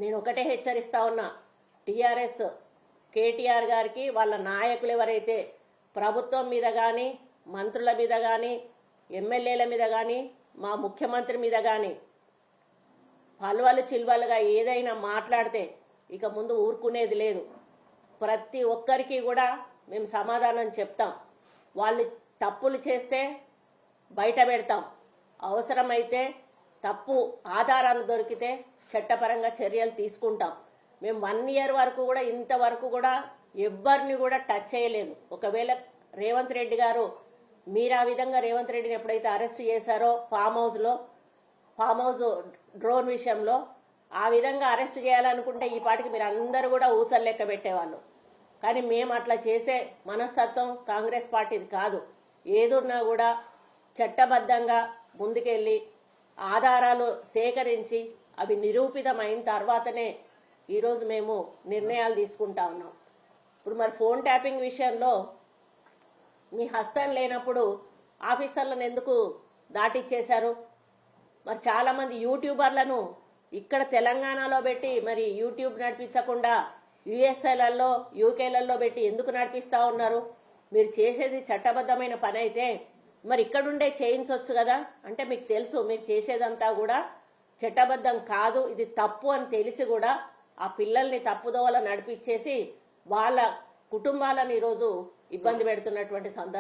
నేను ఒకటే హెచ్చరిస్తా ఉన్నా, టీఆర్ఎస్ కేటీఆర్ గారికి వాళ్ళ నాయకులు ఎవరైతే ప్రభుత్వం మీద కానీ మంత్రుల మీద కానీ ఎమ్మెల్యేల మీద కానీ మా ముఖ్యమంత్రి మీద కానీ పల్వలు చిల్వలుగా ఏదైనా మాట్లాడితే ఇక ముందు ఊరుకునేది లేదు. ప్రతి ఒక్కరికి కూడా మేము సమాధానం చెప్తాం. వాళ్ళు తప్పులు చేస్తే బయట పెడతాం, అవసరమైతే తప్పు ఆధారాలు దొరికితే చట్టపరంగా చర్యలు తీసుకుంటాం. మేము 1 ఇయర్ వరకు కూడా ఇంతవరకు కూడా ఎవ్వరిని కూడా టచ్ చేయలేదు. ఒకవేళ రేవంత్ రెడ్డి గారు మీరు ఆ విధంగా రేవంత్ రెడ్డిని ఎప్పుడైతే అరెస్ట్ చేశారో ఫామ్ హౌస్ డ్రోన్ విషయంలో ఆ విధంగా అరెస్ట్ చేయాలనుకుంటే ఈ పాటికి మీరు అందరూ కూడా ఊచలు లెక్క పెట్టేవాళ్ళు. కానీ మేము అట్లా చేసే మనస్తత్వం కాంగ్రెస్ పార్టీది కాదు. ఏదున్నా కూడా చట్టబద్ధంగా ముందుకెళ్ళి ఆధారాలు సేకరించి అవి నిరూపితమైన తర్వాతనే ఈరోజు మేము నిర్ణయాలు తీసుకుంటా ఉన్నాం. ఇప్పుడు మరి ఫోన్ ట్యాపింగ్ విషయంలో మీ హస్తం లేనప్పుడు ఆఫీసర్లను ఎందుకు దాటిచ్చేశారు? మరి చాలామంది యూట్యూబర్లను ఇక్కడ తెలంగాణలో పెట్టి మరి యూట్యూబ్ నడిపించకుండా యుఎస్ఏలలో యూకేలలో పెట్టి ఎందుకు నడిపిస్తూ ఉన్నారు? మీరు చేసేది చట్టబద్ధమైన పని అయితే మరి ఇక్కడుండే చేయించవచ్చు కదా. అంటే మీకు తెలుసు మీరు చేసేదంతా కూడా చట్టబద్ధం కాదు, ఇది తప్పు అని తెలిసి కూడా ఆ పిల్లల్ని తప్పుదోవల నడిపించేసి వాళ్ళ కుటుంబాలను ఈరోజు ఇబ్బంది పెడుతున్నటువంటి సందర్భం.